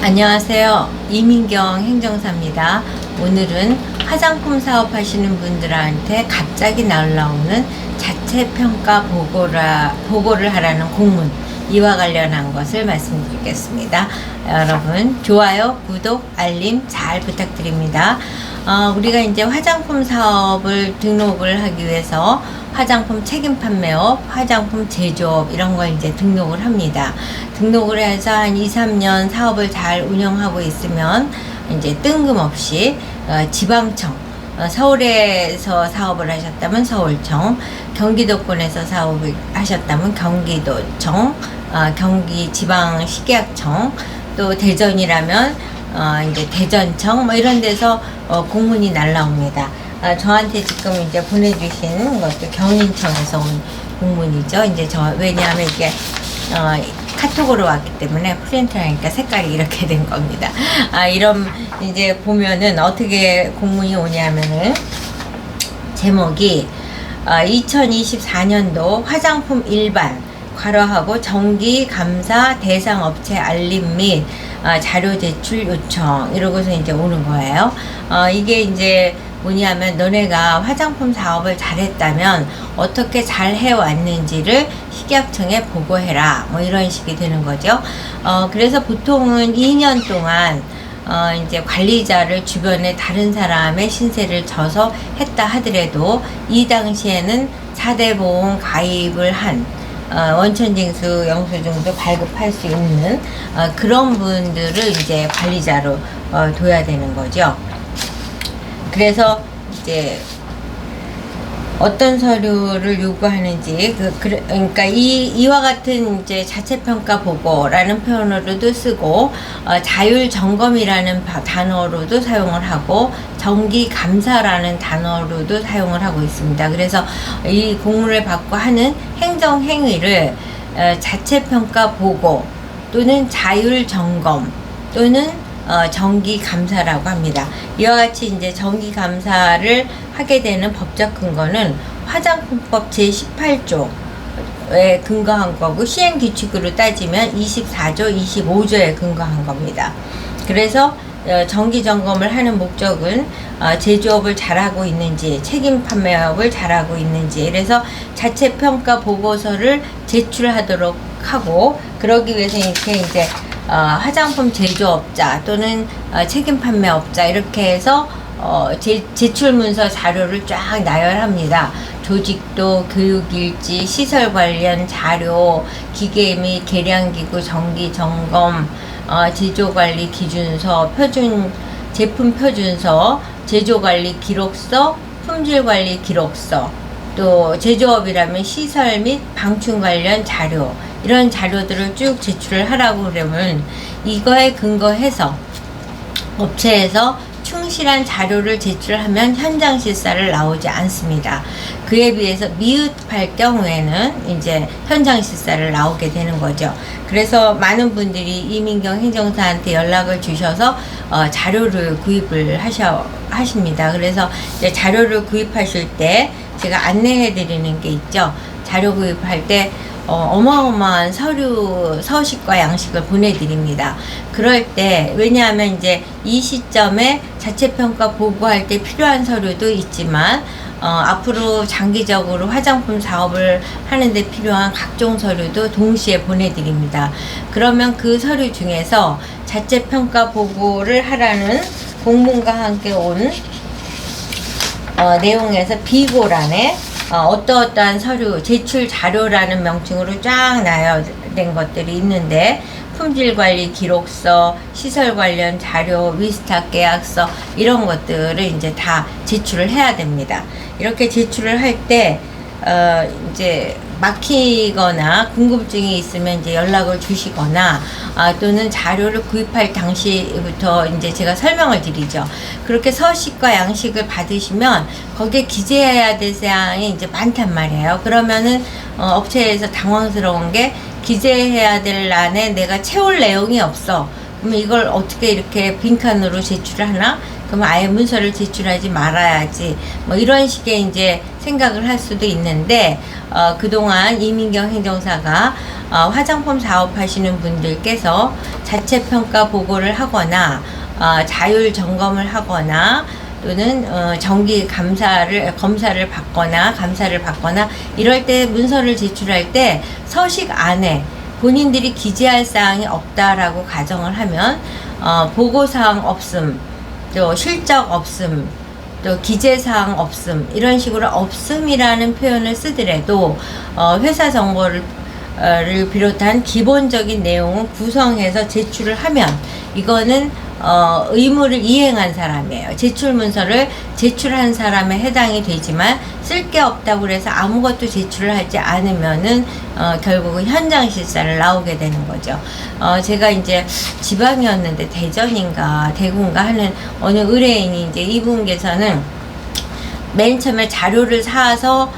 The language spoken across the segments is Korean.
안녕하세요. 이민경 행정사입니다. 오늘은 화장품 사업 하시는 분들한테 갑자기 날라오는 자체평가 보고를 하라는 공문, 이와 관련한 것을 말씀드리겠습니다. 여러분 좋아요, 구독, 알림 잘 부탁드립니다. 우리가 이제 화장품 사업을 등록을 하기 위해서 화장품 책임 판매업, 화장품 제조업 이런 걸 이제 등록을 합니다. 등록을 해서 한 2, 3년 사업을 잘 운영하고 있으면 이제 뜬금없이 지방청, 서울에서 사업을 하셨다면 서울청, 경기도권에서 사업을 하셨다면 경기도청, 경기지방식약청, 또 대전이라면 이제 대전청 뭐 이런 데서 공문이 날라옵니다. 저한테 지금 이제 보내주신 것도 경인청에서 온 공문이죠. 이제 왜냐하면 이게 카톡으로 왔기 때문에 프린트하니까 색깔이 이렇게 된 겁니다. 이런 이제 보면은 어떻게 공문이 오냐면은 제목이 2024년도 화장품 일반 괄호하고 정기 감사 대상 업체 알림 및 자료 제출 요청 이러고서 이제 오는 거예요. 이게 이제 뭐냐면 너네가 화장품 사업을 잘했다면 어떻게 잘 해왔는지를 식약청에 보고해라, 뭐 이런 식이 되는 거죠. 그래서 보통은 2년 동안 이제 관리자를 주변에 다른 사람의 신세를 져서 했다 하더라도 이 당시에는 4대 보험 가입을 한 원천징수 영수증도 발급할 수 있는 그런 분들을 이제 관리자로 둬야 되는 거죠. 그래서 이제 어떤 서류를 요구하는지 그러니까 이와 같은 이제 자체평가 보고라는 표현으로도 쓰고 자율 점검이라는 단어로도 사용을 하고 정기 감사라는 단어로도 사용을 하고 있습니다. 그래서 이 공문을 받고 하는 행정 행위를 자체평가 보고 또는 자율 점검 또는 정기 감사라고 합니다. 이와 같이 이제 정기 감사를 하게 되는 법적 근거는 화장품법 제18조에 근거한 거고 시행 규칙으로 따지면 24조, 25조에 근거한 겁니다. 그래서 정기 점검을 하는 목적은 제조업을 잘하고 있는지, 책임 판매업을 잘하고 있는지, 그래서 자체 평가 보고서를 제출하도록 하고, 그러기 위해서 이렇게 이제 화장품 제조업자 또는 책임 판매업자 이렇게 해서 제출 문서 자료를 쫙 나열합니다. 조직도, 교육일지, 시설 관련 자료, 기계 및 계량기구 정기 점검, 제조관리 기준서, 제품 표준서, 제조관리 기록서, 품질관리 기록서, 또 제조업이라면 시설 및 방충 관련 자료, 이런 자료들을 쭉 제출을 하라고 그러면 이거에 근거해서 업체에서 충실한 자료를 제출하면 현장 실사를 나오지 않습니다. 그에 비해서 미흡할 경우에는 이제 현장 실사를 나오게 되는 거죠. 그래서 많은 분들이 이민경 행정사한테 연락을 주셔서 자료를 구입을 하십니다. 그래서 이제 자료를 구입하실 때 제가 안내해 드리는 게 있죠. 자료 구입할 때 어마어마한 서식과 양식을 보내드립니다. 그럴 때, 왜냐하면 이제 이 시점에 자체평가 보고할 때 필요한 서류도 있지만, 앞으로 장기적으로 화장품 사업을 하는데 필요한 각종 서류도 동시에 보내드립니다. 그러면 그 서류 중에서 자체평가 보고를 하라는 공문과 함께 온 내용에서 비고란에 어떠한 서류, 제출 자료라는 명칭으로 쫙 나열된 것들이 있는데, 품질관리 기록서, 시설 관련 자료, 위스탁 계약서, 이런 것들을 이제 다 제출을 해야 됩니다. 이렇게 제출을 할 때, 이제 막히거나 궁금증이 있으면 이제 연락을 주시거나 또는 자료를 구입할 당시부터 이제 제가 설명을 드리죠. 그렇게 서식과 양식을 받으시면 거기에 기재해야 될 사항이 이제 많단 말이에요. 그러면은 업체에서 당황스러운 게 기재해야 될 란에 내가 채울 내용이 없어. 그러면 이걸 어떻게 이렇게 빈칸으로 제출을 하나? 그러면 아예 문서를 제출하지 말아야지. 뭐 이런 식의 이제 생각을 할 수도 있는데, 그동안 이민경 행정사가 화장품 사업하시는 분들께서 자체평가 보고를 하거나 자율 점검을 하거나 또는 정기 검사를 받거나 감사를 받거나 이럴 때 문서를 제출할 때 서식 안에 본인들이 기재할 사항이 없다라고 가정을 하면 보고사항 없음, 또 실적 없음, 또 기재사항 없음, 이런 식으로 없음이라는 표현을 쓰더라도 회사 정보를 비롯한 기본적인 내용은 구성해서 제출을 하면 이거는 의무를 이행한 사람이에요. 제출 문서를 제출한 사람에 해당이 되지만 쓸 게 없다고 그래서 아무것도 제출을 하지 않으면은 결국은 현장 실사를 나오게 되는 거죠. 제가 이제 지방이었는데 대전인가 대구인가 하는 어느 의뢰인이 이제 이분께서는 맨 처음에 자료를 사서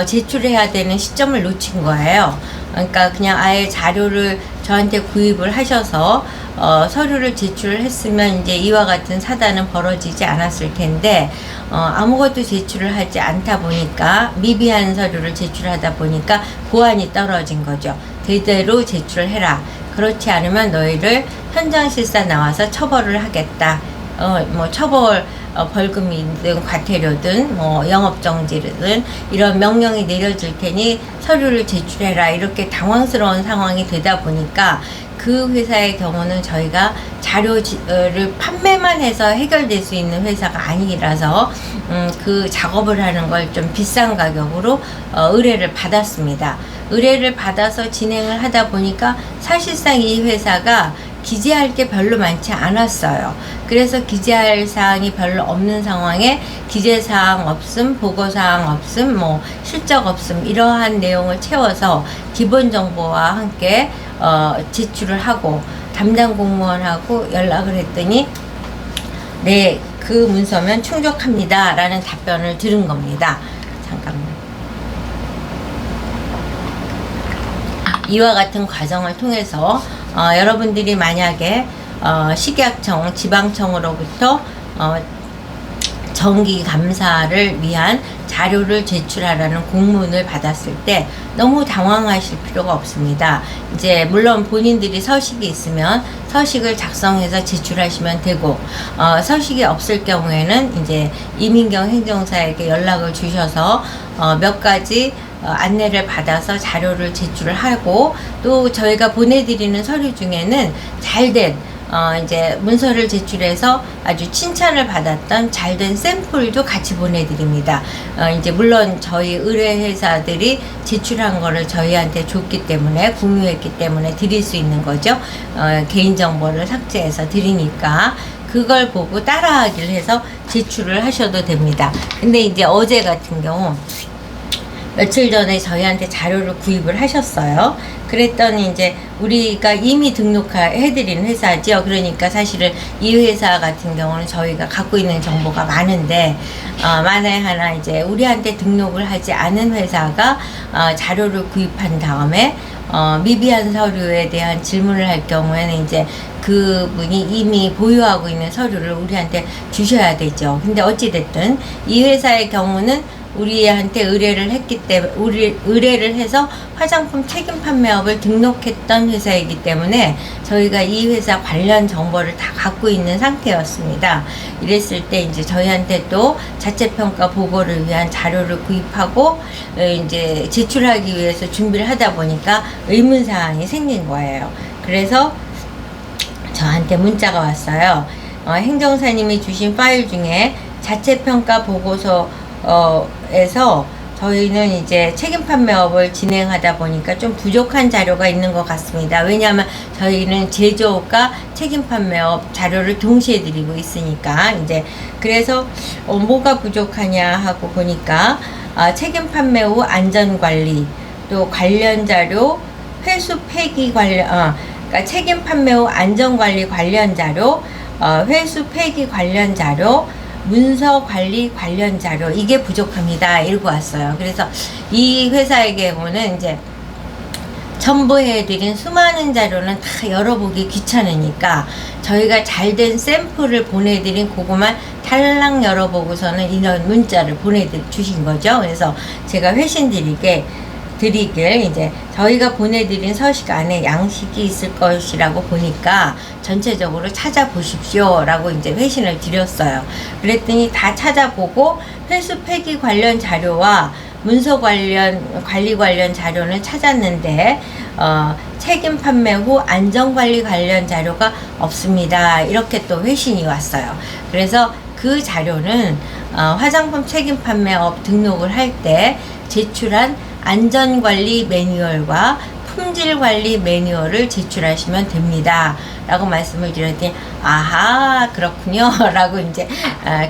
제출해야 되는 시점을 놓친 거예요. 그러니까 그냥 아예 자료를 저한테 구입을 하셔서 서류를 제출을 했으면 이제 이와 같은 사단은 벌어지지 않았을 텐데 아무것도 제출을 하지 않다 보니까 미비한 서류를 제출하다 보니까 보안이 떨어진 거죠. 제대로 제출을 해라. 그렇지 않으면 너희를 현장 실사 나와서 처벌을 하겠다. 뭐 처벌 벌금이든 과태료든 뭐 영업정지든 이런 명령이 내려질 테니 서류를 제출해라, 이렇게 당황스러운 상황이 되다 보니까 그 회사의 경우는 저희가 자료를 판매만 해서 해결될 수 있는 회사가 아니라서 그 작업을 하는 걸 좀 비싼 가격으로 의뢰를 받았습니다. 의뢰를 받아서 진행을 하다 보니까 사실상 이 회사가 기재할 게 별로 많지 않았어요. 그래서 기재할 사항이 별로 없는 상황에 기재사항 없음, 보고사항 없음, 뭐 실적 없음, 이러한 내용을 채워서 기본 정보와 함께 제출을 하고 담당 공무원하고 연락을 했더니 네, 그 문서면 충족합니다 라는 답변을 들은 겁니다. 잠깐만. 이와 같은 과정을 통해서 여러분들이 만약에 식약청, 지방청으로부터 정기 감사를 위한 자료를 제출하라는 공문을 받았을 때 너무 당황하실 필요가 없습니다. 이제 물론 본인들이 서식이 있으면 서식을 작성해서 제출하시면 되고 서식이 없을 경우에는 이제 이민경 행정사에게 연락을 주셔서 몇 가지 안내를 받아서 자료를 제출을 하고, 또 저희가 보내드리는 서류 중에는 잘된 이제 문서를 제출해서 아주 칭찬을 받았던 잘된 샘플도 같이 보내드립니다. 이제 물론 저희 의뢰회사들이 제출한 거를 저희한테 줬기 때문에, 공유했기 때문에 드릴 수 있는 거죠. 개인정보를 삭제해서 드리니까 그걸 보고 따라하기를 해서 제출을 하셔도 됩니다. 근데 이제 어제 같은 경우 며칠 전에 저희한테 자료를 구입을 하셨어요. 그랬더니 이제 우리가 이미 등록해드린 회사죠. 그러니까 사실은 이 회사 같은 경우는 저희가 갖고 있는 정보가 많은데 만에 하나 이제 우리한테 등록을 하지 않은 회사가 자료를 구입한 다음에 미비한 서류에 대한 질문을 할 경우에는 이제 그분이 이미 보유하고 있는 서류를 우리한테 주셔야 되죠. 근데 어찌됐든 이 회사의 경우는 우리한테 의뢰를 했기 때문에, 의뢰를 해서 화장품 책임 판매업을 등록했던 회사이기 때문에 저희가 이 회사 관련 정보를 다 갖고 있는 상태였습니다. 이랬을 때 이제 저희한테 또 자체평가 보고를 위한 자료를 구입하고 이제 제출하기 위해서 준비를 하다 보니까 의문사항이 생긴 거예요. 그래서 저한테 문자가 왔어요. 행정사님이 주신 파일 중에 자체평가 보고서 에서 저희는 이제 책임 판매업을 진행하다 보니까 좀 부족한 자료가 있는 것 같습니다. 왜냐하면 저희는 제조업과 책임 판매업 자료를 동시에 드리고 있으니까 이제 그래서 뭐가 부족하냐 하고 보니까 책임 판매 후 안전관리, 또 관련 자료, 회수 폐기 관련 그러니까 책임 판매 후 안전관리 관련 자료, 회수 폐기 관련 자료, 문서 관리 관련 자료, 이게 부족합니다. 이러고 왔어요. 그래서 이 회사의 경우는 이제 첨부해드린 수많은 자료는 다 열어보기 귀찮으니까 저희가 잘된 샘플을 보내드린 그거만 탈락 열어보고서는 이런 문자를 보내주신 거죠. 그래서 제가 회신드리게 드리길 이제 저희가 보내드린 서식 안에 양식이 있을 것이라고 보니까 전체적으로 찾아보십시오 라고 이제 회신을 드렸어요. 그랬더니 다 찾아보고 회수 폐기 관련 자료와 문서 관리 관련 자료는 찾았는데 책임 판매 후 안전관리 관련 자료가 없습니다. 이렇게 또 회신이 왔어요. 그래서 그 자료는 화장품 책임 판매업 등록을 할 때 제출한 안전관리 매뉴얼과 품질관리 매뉴얼을 제출하시면 됩니다. 라고 말씀을 드렸더니, 아하, 그렇군요. 라고 이제,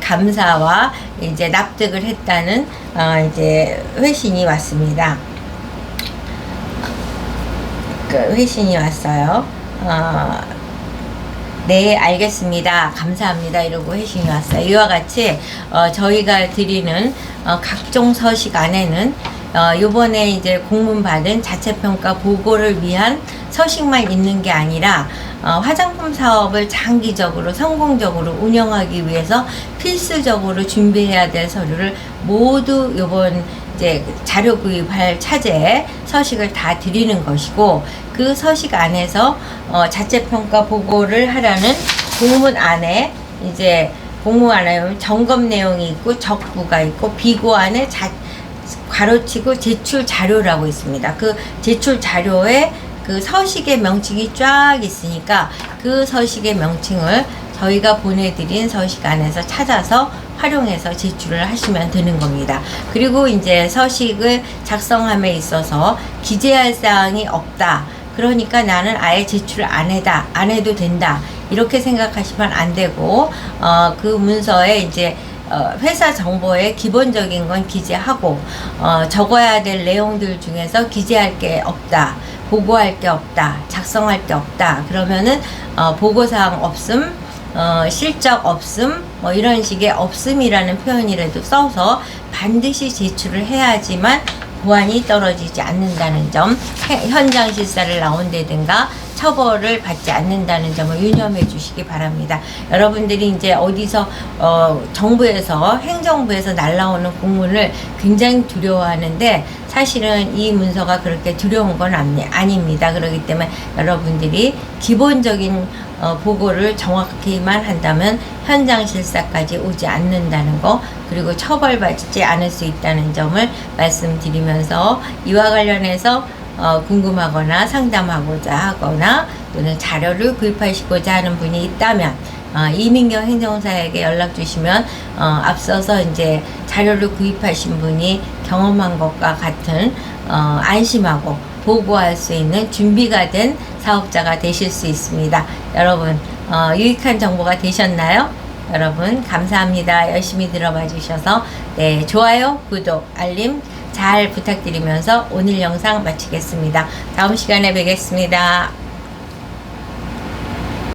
감사와 이제 납득을 했다는, 이제 회신이 왔습니다. 그 회신이 왔어요. 네, 알겠습니다. 감사합니다. 이러고 회신이 왔어요. 이와 같이, 저희가 드리는, 각종 서식 안에는, 요번에 이제 공문 받은 자체평가 보고를 위한 서식만 있는 게 아니라 화장품 사업을 장기적으로 성공적으로 운영하기 위해서 필수적으로 준비해야 될 서류를 모두 요번 이제 자료 구입할 차제에 서식을 다 드리는 것이고, 그 서식 안에서 자체평가 보고를 하라는 공문 안에 이제 공문 안에 점검 내용이 있고 적부가 있고 비고 안에 가로치고 제출 자료라고 있습니다. 그 제출 자료에 그 서식의 명칭이 쫙 있으니까 그 서식의 명칭을 저희가 보내드린 서식 안에서 찾아서 활용해서 제출을 하시면 되는 겁니다. 그리고 이제 서식을 작성함에 있어서 기재할 사항이 없다. 그러니까 나는 아예 제출을 안 해도 된다. 이렇게 생각하시면 안 되고, 그 문서에 이제 회사 정보의 기본적인 건 기재하고, 적어야 될 내용들 중에서 기재할 게 없다, 보고할 게 없다, 작성할 게 없다, 그러면은 보고사항 없음, 실적 없음, 뭐 이런 식의 없음이라는 표현이라도 써서 반드시 제출을 해야지만 보안이 떨어지지 않는다는 점, 현장 실사를 나온다든가 처벌을 받지 않는다는 점을 유념해 주시기 바랍니다. 여러분들이 이제 어디서 정부에서 행정부에서 날라오는 공문을 굉장히 두려워하는데 사실은 이 문서가 그렇게 두려운 건 아닙니다. 그렇기 때문에 여러분들이 기본적인 보고를 정확히만 한다면 현장 실사까지 오지 않는다는 거, 그리고 처벌받지 않을 수 있다는 점을 말씀드리면서 이와 관련해서 궁금하거나 상담하고자 하거나 또는 자료를 구입하시고자 하는 분이 있다면 이민경 행정사에게 연락 주시면 앞서서 이제 자료를 구입하신 분이 경험한 것과 같은 안심하고 보고할 수 있는 준비가 된 사업자가 되실 수 있습니다. 여러분 유익한 정보가 되셨나요? 여러분 감사합니다. 열심히 들어봐 주셔서 네, 좋아요, 구독, 알림 잘 부탁드리면서 오늘 영상 마치겠습니다. 다음 시간에 뵙겠습니다.